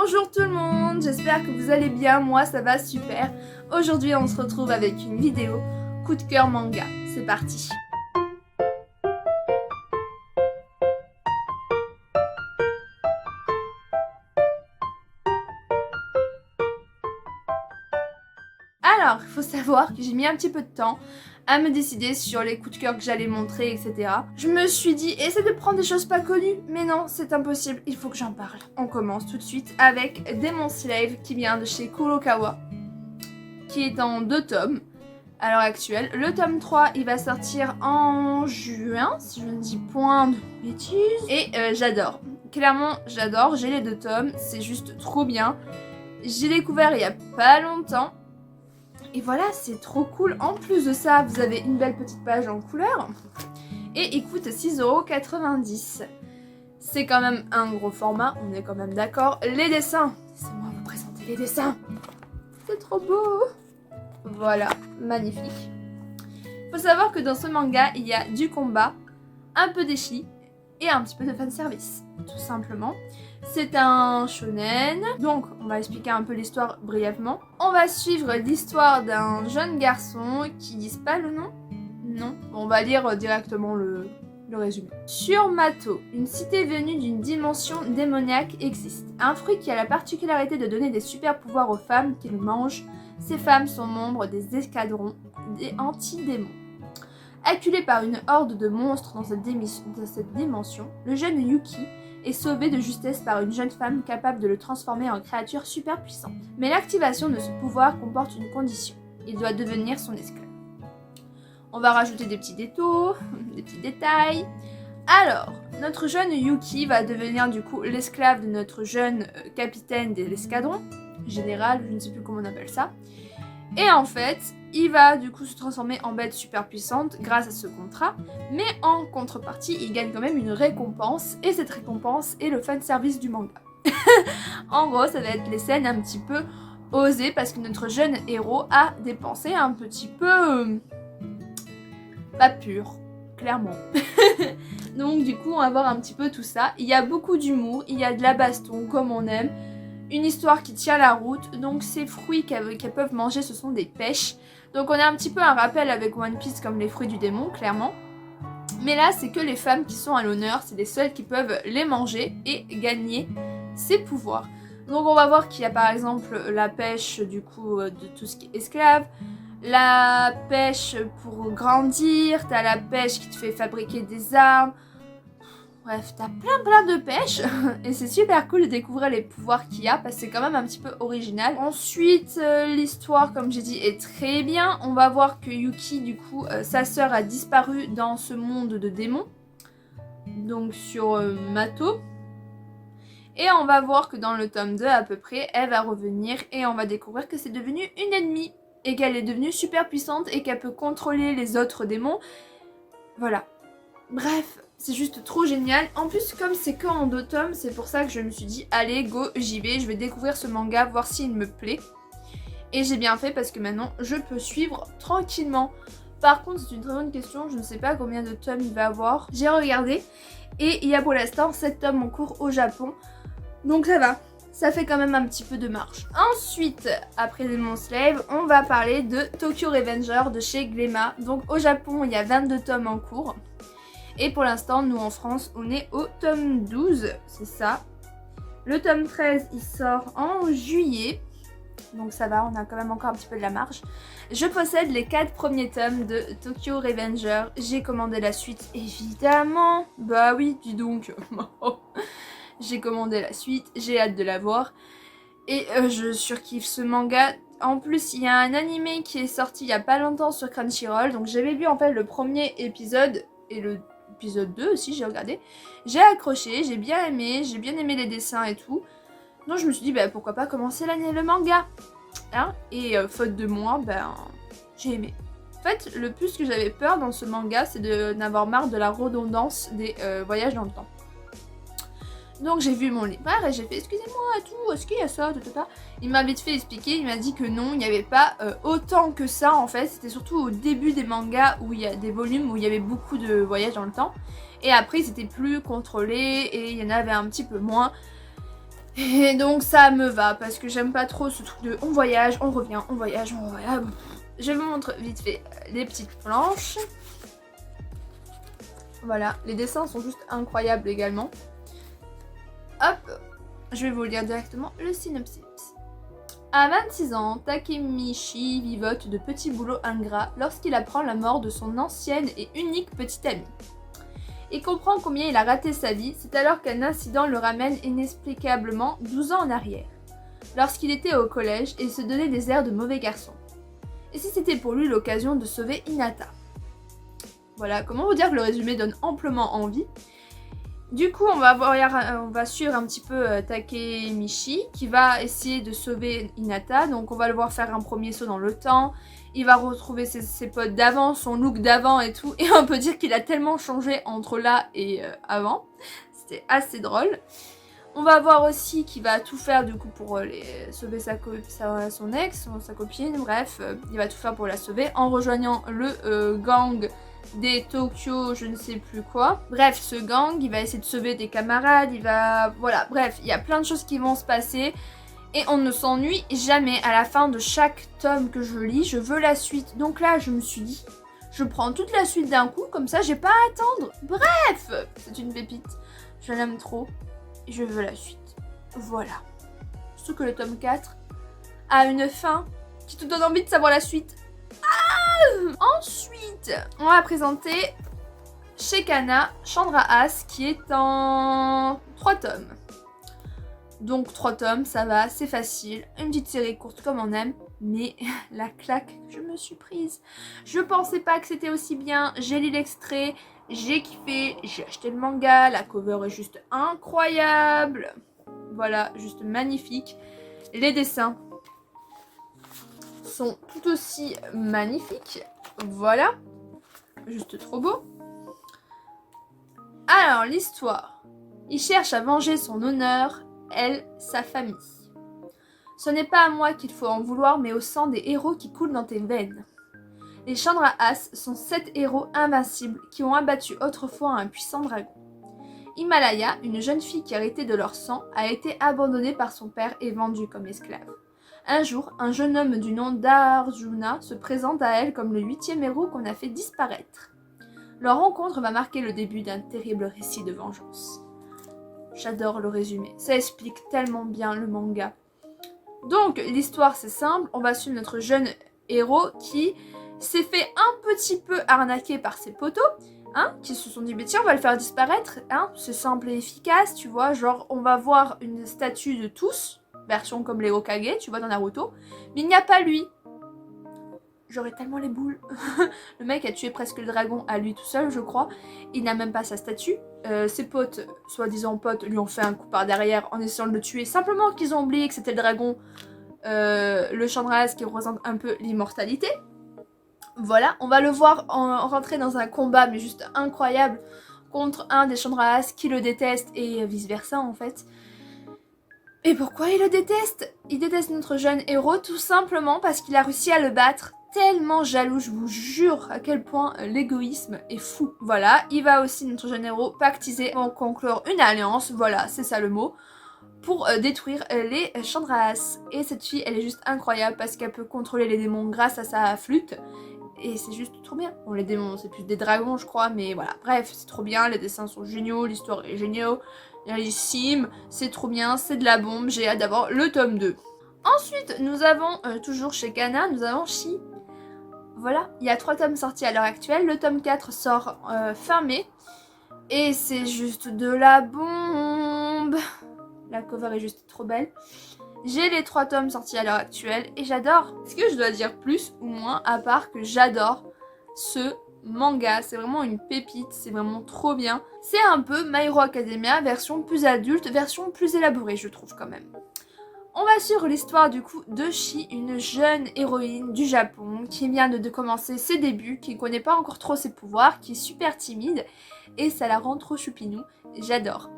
Bonjour tout le monde, j'espère que vous allez bien, moi ça va super. Aujourd'hui on se retrouve avec une vidéo coup de cœur manga, c'est parti. Alors, il faut savoir que j'ai mis un petit peu de temps à me décider sur les coups de cœur que j'allais montrer, etc. Je me suis dit, essaie de prendre des choses pas connues, mais non, c'est impossible, il faut que j'en parle. On commence tout de suite avec Demon Slave qui vient de chez Kurokawa, qui est en 2 tomes à l'heure actuelle. Le tome 3, il va sortir en juin, si je ne dis point de bêtises. Et j'adore, clairement j'adore, j'ai les 2 tomes, c'est juste trop bien. J'ai découvert il y a pas longtemps. Et voilà, c'est trop cool. En plus de ça, vous avez une belle petite page en couleur. Et il coûte 6,90 €. C'est quand même un gros format, on est quand même d'accord. Les dessins, laissez-moi vous présenter les dessins. C'est trop beau. Voilà, magnifique. Faut savoir que dans ce manga, il y a du combat, un peu d'échi et un petit peu de fanservice, tout simplement. C'est un shonen, donc on va expliquer un peu l'histoire brièvement. On va suivre l'histoire d'un jeune garçon qui disent pas le nom. Non, on va lire directement le résumé. Sur Mato, une cité venue d'une dimension démoniaque existe. Un fruit qui a la particularité de donner des super pouvoirs aux femmes qui le mangent. Ces femmes sont membres des escadrons des anti-démons. Acculé par une horde de monstres dans cette dimension, le jeune Yuki est sauvé de justesse par une jeune femme capable de le transformer en créature super puissante. Mais l'activation de ce pouvoir comporte une condition. Il doit devenir son esclave. On va rajouter des petits détours, des petits détails. Alors, notre jeune Yuki va devenir du coup l'esclave de notre jeune capitaine de l'escadron, général, je ne sais plus comment on appelle ça. Et en fait, il va du coup se transformer en bête super puissante grâce à ce contrat, mais en contrepartie, il gagne quand même une récompense, et cette récompense est le fanservice du manga. En gros, ça va être les scènes un petit peu osées, parce que notre jeune héros a dépensé un petit peu... pas pur, clairement. Donc du coup, on va voir un petit peu tout ça. Il y a beaucoup d'humour, il y a de la baston, comme on aime. Une histoire qui tient la route, donc ces fruits qu'elles peuvent manger, ce sont des pêches. Donc on a un petit peu un rappel avec One Piece comme les fruits du démon, clairement. Mais là, c'est que les femmes qui sont à l'honneur, c'est les seules qui peuvent les manger et gagner ces pouvoirs. Donc on va voir qu'il y a par exemple la pêche du coup de tout ce qui est esclave, la pêche pour grandir, t'as la pêche qui te fait fabriquer des armes. Bref, t'as plein de pêches et c'est super cool de découvrir les pouvoirs qu'il y a parce que c'est quand même un petit peu original. Ensuite, l'histoire, comme j'ai dit, est très bien. On va voir que Yuki, du coup, sa sœur a disparu dans ce monde de démons. Donc sur Mato. Et on va voir que dans le tome 2 à peu près, elle va revenir et on va découvrir que c'est devenu une ennemie. Et qu'elle est devenue super puissante et qu'elle peut contrôler les autres démons. Voilà. Bref, c'est juste trop génial. En plus, comme c'est que en 2 tomes, c'est pour ça que je me suis dit, allez, go, j'y vais. Je vais découvrir ce manga, voir s'il me plaît. Et j'ai bien fait parce que maintenant, je peux suivre tranquillement. Par contre, c'est une très bonne question. Je ne sais pas combien de tomes il va avoir. J'ai regardé. Et il y a pour l'instant 7 tomes en cours au Japon. Donc ça va. Ça fait quand même un petit peu de marge. Ensuite, après Demon Slave, on va parler de Tokyo Revenger de chez Gléma. Donc au Japon, il y a 22 tomes en cours. Et pour l'instant, nous en France, on est au tome 12, c'est ça. Le tome 13, il sort en juillet. Donc ça va, on a quand même encore un petit peu de la marge. Je possède les 4 premiers tomes de Tokyo Revenger. J'ai commandé la suite, évidemment. Bah oui, dis donc. J'ai commandé la suite, j'ai hâte de la voir. Et je surkiffe ce manga. En plus, il y a un animé qui est sorti il y a pas longtemps sur Crunchyroll. Donc j'avais vu en fait le premier épisode et le épisode 2 aussi, j'ai regardé. J'ai accroché, j'ai bien aimé les dessins et tout. Donc je me suis dit, bah, pourquoi pas commencer le manga. Hein, et faute de moi, ben, j'ai aimé. En fait, le plus que j'avais peur dans ce manga, c'est de n'avoir marre de la redondance des voyages dans le temps. Donc j'ai vu mon libraire et j'ai fait excusez-moi et tout, est-ce qu'il y a ça, tata. Il m'a vite fait expliquer, il m'a dit que non, il n'y avait pas autant que ça en fait. C'était surtout au début des mangas où il y a des volumes où il y avait beaucoup de voyages dans le temps. Et après c'était plus contrôlé et il y en avait un petit peu moins. Et donc ça me va parce que j'aime pas trop ce truc de on voyage, on revient, on voyage, on voyage. Je vous montre vite fait les petites planches. Voilà, les dessins sont juste incroyables également. Hop, je vais vous lire directement le synopsis. À 26 ans, Takemichi vivote de petits boulots ingrats lorsqu'il apprend la mort de son ancienne et unique petite amie. Il comprend combien il a raté sa vie, c'est alors qu'un incident le ramène inexplicablement 12 ans en arrière, lorsqu'il était au collège et se donnait des airs de mauvais garçon. Et si c'était pour lui l'occasion de sauver Hinata? Voilà, comment vous dire que le résumé donne amplement envie. Du coup, on va suivre un petit peu Takemichi qui va essayer de sauver Hinata. Donc on va le voir faire un premier saut dans le temps. Il va retrouver ses potes d'avant, son look d'avant et tout. Et on peut dire qu'il a tellement changé entre là et avant. C'était assez drôle. On va voir aussi qu'il va tout faire du coup pour sauver son ex, sa copine, bref. Il va tout faire pour la sauver en rejoignant le gang des Tokyo, je ne sais plus quoi. Bref, ce gang, il va essayer de sauver des camarades, voilà, bref, il y a plein de choses qui vont se passer. Et on ne s'ennuie jamais à la fin de chaque tome que je lis. Je veux la suite. Donc là, je me suis dit, je prends toute la suite d'un coup, comme ça, j'ai pas à attendre. Bref, c'est une pépite. Je l'aime trop. Et je veux la suite. Voilà. Surtout que le tome 4 a une fin qui te donne envie de savoir la suite. Ensuite, on va présenter Shekana Chandra As qui est en 3 tomes. Donc 3 tomes, ça va, c'est facile. Une petite série courte comme on aime. Mais la claque que je me suis prise. Je pensais pas que c'était aussi bien. J'ai lu l'extrait, j'ai kiffé, j'ai acheté le manga. La cover est juste incroyable. Voilà, juste magnifique. Les dessins sont tout aussi magnifiques. Voilà, juste trop beau. Alors, l'histoire. Il cherche à venger son honneur, elle, sa famille. Ce n'est pas à moi qu'il faut en vouloir, mais au sang des héros qui coulent dans tes veines. Les Chandra As sont 7 héros invincibles qui ont abattu autrefois un puissant dragon. Himalaya, une jeune fille qui a hérité de leur sang, a été abandonnée par son père et vendue comme esclave. Un jour, un jeune homme du nom d'Arjuna se présente à elle comme le 8e héros qu'on a fait disparaître. Leur rencontre va marquer le début d'un terrible récit de vengeance. J'adore le résumé, ça explique tellement bien le manga. Donc, l'histoire c'est simple, on va suivre notre jeune héros qui s'est fait un petit peu arnaquer par ses potos, qui se sont dit, mais tiens, on va le faire disparaître, c'est simple et efficace, tu vois, genre on va voir une statue de tous, version comme les Hokage, tu vois, dans Naruto, mais il n'y a pas lui. J'aurais tellement les boules. Le mec a tué presque le dragon à lui tout seul, je crois. Il n'a même pas sa statue. Ses potes, soi-disant potes, lui ont fait un coup par derrière en essayant de le tuer. Simplement qu'ils ont oublié que c'était le dragon, le Chandras qui représente un peu l'immortalité. Voilà, on va le voir rentrer dans un combat, mais juste incroyable, contre un des Chandras qui le déteste et vice-versa en fait. Et pourquoi il le déteste? Il déteste notre jeune héros tout simplement parce qu'il a réussi à le battre. Tellement jaloux, je vous jure à quel point l'égoïsme est fou. Voilà, il va aussi, notre jeune héros, pactiser pour conclure une alliance, voilà, c'est ça le mot, pour détruire les Chandras. Et cette fille, elle est juste incroyable parce qu'elle peut contrôler les démons grâce à sa flûte. Et c'est juste trop bien. Bon, les démons, c'est plus des dragons, je crois, mais voilà. Bref, c'est trop bien, les dessins sont géniaux, l'histoire est génialissime, c'est trop bien, c'est de la bombe, j'ai hâte d'avoir le tome 2. Ensuite, nous avons, toujours chez Kana, nous avons Shi. Voilà, il y a 3 tomes sortis à l'heure actuelle, le tome 4 sort fin mai, et c'est juste de la bombe. La cover est juste trop belle. J'ai les 3 tomes sortis à l'heure actuelle, et j'adore. Est-ce que je dois dire plus ou moins, à part que j'adore ce manga, c'est vraiment une pépite, c'est vraiment trop bien. C'est un peu My Hero Academia, version plus adulte, version plus élaborée, je trouve quand même. On va suivre l'histoire du coup de Shi, une jeune héroïne du Japon qui vient de commencer ses débuts, qui ne connaît pas encore trop ses pouvoirs, qui est super timide et ça la rend trop choupinou. J'adore.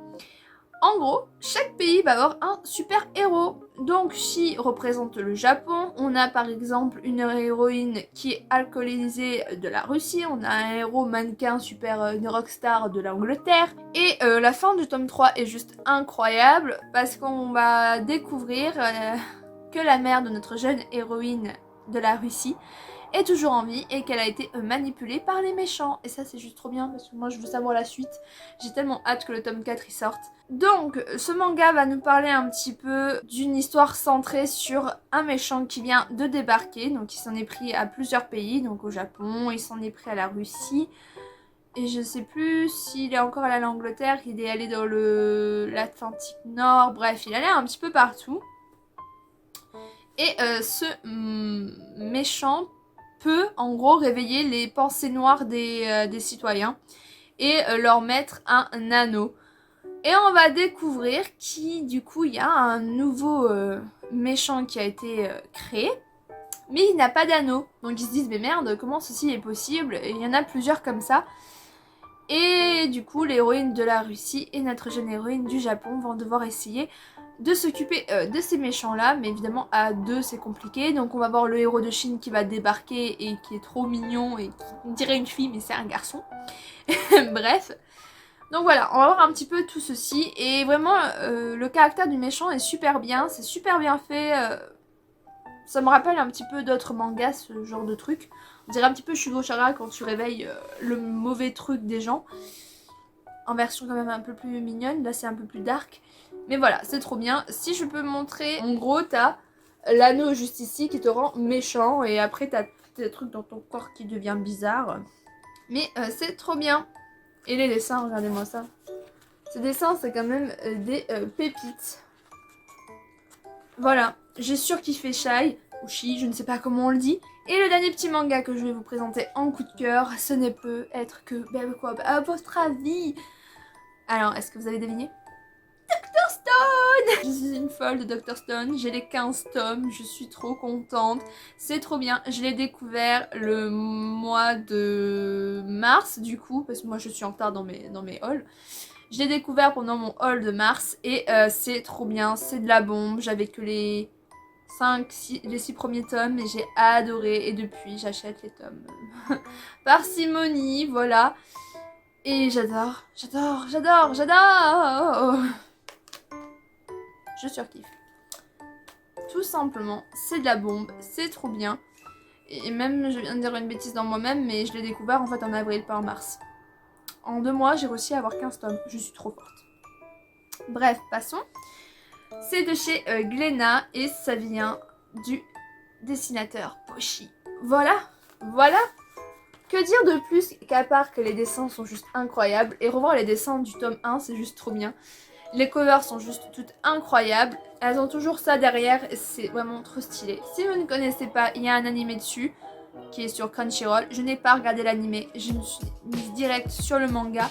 En gros, chaque pays va avoir un super héros. Donc Shi représente le Japon, on a par exemple une héroïne qui est alcoolisée de la Russie, on a un héros mannequin super une rockstar de l'Angleterre. Et la fin du tome 3 est juste incroyable parce qu'on va découvrir que la mère de notre jeune héroïne de la Russie est toujours en vie et qu'elle a été manipulée par les méchants. Et ça c'est juste trop bien parce que moi je veux savoir la suite. J'ai tellement hâte que le tome 4 y sorte. Donc ce manga va nous parler un petit peu d'une histoire centrée sur un méchant qui vient de débarquer. Donc il s'en est pris à plusieurs pays, donc au Japon, il s'en est pris à la Russie. Et je sais plus s'il est encore allé à l'Angleterre, il est allé dans l'Atlantique Nord, bref, il allait un petit peu partout. Et ce méchant peut en gros réveiller les pensées noires des citoyens et leur mettre un anneau. Et on va découvrir qu'il y a un nouveau méchant qui a été créé, mais il n'a pas d'anneau. Donc ils se disent mais merde, comment ceci est possible? Et il y en a plusieurs comme ça. Et du coup l'héroïne de la Russie et notre jeune héroïne du Japon vont devoir essayer de s'occuper de ces méchants là, mais évidemment à deux c'est compliqué. Donc on va voir le héros de Chine qui va débarquer et qui est trop mignon et qui dirait une fille mais c'est un garçon. Bref, donc voilà, on va voir un petit peu tout ceci. Et vraiment le caractère du méchant est super bien, c'est super bien fait. Ça me rappelle un petit peu d'autres mangas, ce genre de truc. On dirait un petit peu Shugo-chara quand tu réveilles le mauvais truc des gens. En version quand même un peu plus mignonne, là c'est un peu plus dark. Mais voilà, c'est trop bien. Si je peux montrer, en gros, t'as l'anneau juste ici qui te rend méchant. Et après, t'as des trucs dans ton corps qui devient bizarre. Mais c'est trop bien. Et les dessins, regardez-moi ça. Ces dessins, c'est quand même des pépites. Voilà, j'ai surkiffé Shai, ou Shi, je ne sais pas comment on le dit. Et le dernier petit manga que je vais vous présenter en coup de cœur, ce ne peut être que Baby Quoi, à votre avis. Alors, est-ce que vous avez deviné? Dr. Stone! Je suis une folle de Dr. Stone, j'ai les 15 tomes, je suis trop contente, c'est trop bien. Je l'ai découvert le mois de mars du coup, parce que moi je suis en retard dans mes hauls. Je l'ai découvert pendant mon haul de mars et c'est trop bien, c'est de la bombe. J'avais que les 6 premiers tomes et j'ai adoré. Et depuis j'achète les tomes parcimonie, voilà. Et j'adore. Je surkiffe. Tout simplement, c'est de la bombe, c'est trop bien. Et même, je viens de dire une bêtise dans moi-même, mais je l'ai découvert en fait en avril, pas en mars. En 2 mois, j'ai réussi à avoir 15 tomes. Je suis trop forte. Bref, passons. C'est de chez Glénat et ça vient du dessinateur Pochi. Voilà. Que dire de plus qu'à part que les dessins sont juste incroyables. Et revoir les dessins du tome 1, c'est juste trop bien. Les covers sont juste toutes incroyables. Elles ont toujours ça derrière et c'est vraiment trop stylé. Si vous ne connaissez pas, il y a un animé dessus qui est sur Crunchyroll. Je n'ai pas regardé l'animé, je me suis mise direct sur le manga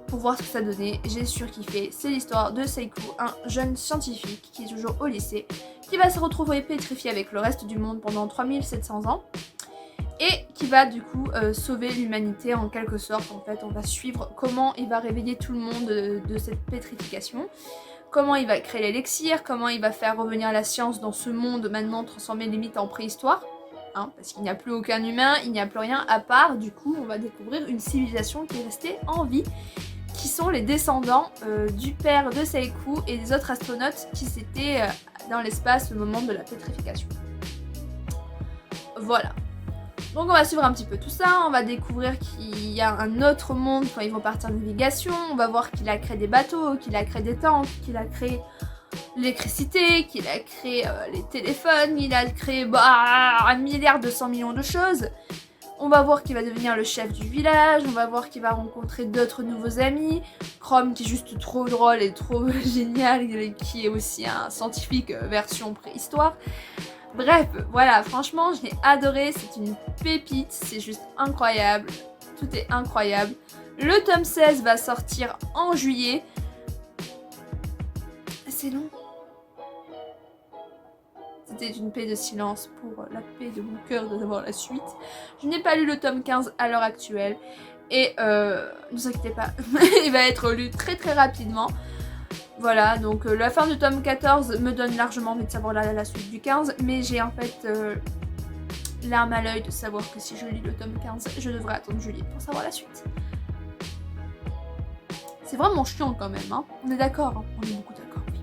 pour voir ce que ça donnait. J'ai surkiffé. C'est l'histoire de Seiku, un jeune scientifique qui est toujours au lycée, qui va se retrouver pétrifié avec le reste du monde pendant 3700 ans et qui va du coup sauver l'humanité en quelque sorte. En fait, on va suivre comment il va réveiller tout le monde de cette pétrification, comment il va créer l'élixir, comment il va faire revenir la science dans ce monde maintenant transformé limite en préhistoire. Hein, parce qu'il n'y a plus aucun humain, il n'y a plus rien à part, du coup on va découvrir une civilisation qui est restée en vie, qui sont les descendants du père de Seiku et des autres astronautes qui s'étaient dans l'espace au moment de la pétrification. Voilà. Donc on va suivre un petit peu tout ça, on va découvrir qu'il y a un autre monde quand ils vont partir en navigation, on va voir qu'il a créé des bateaux, qu'il a créé des tanks, qu'il a créé l'électricité, qu'il a créé les téléphones, il a créé 1,2 milliard de choses. On va voir qu'il va devenir le chef du village, on va voir qu'il va rencontrer d'autres nouveaux amis. Chrome qui est juste trop drôle et trop génial, qui est aussi un scientifique version préhistoire. Bref, voilà, franchement, je l'ai adoré, c'est une pépite, c'est juste incroyable, tout est incroyable. Le tome 16 va sortir en juillet. C'est long. C'était une paix de silence pour la paix de mon cœur de savoir la suite. Je n'ai pas lu le tome 15 à l'heure actuelle. Et ne vous inquiétez pas, il va être lu très très rapidement. Voilà, donc la fin du tome 14 me donne largement envie de savoir la suite du 15, mais j'ai en fait l'arme à l'œil de savoir que si je lis le tome 15, je devrais attendre juillet pour savoir la suite. C'est vraiment chiant quand même, hein. On est d'accord, hein, on est beaucoup d'accord, oui.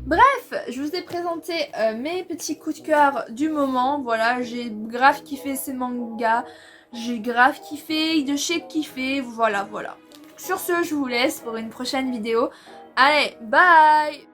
Bref, je vous ai présenté mes petits coups de cœur du moment. Voilà, j'ai grave kiffé ces mangas, j'ai grave kiffé, de chez kiffé, voilà. Sur ce, je vous laisse pour une prochaine vidéo. Allez, bye!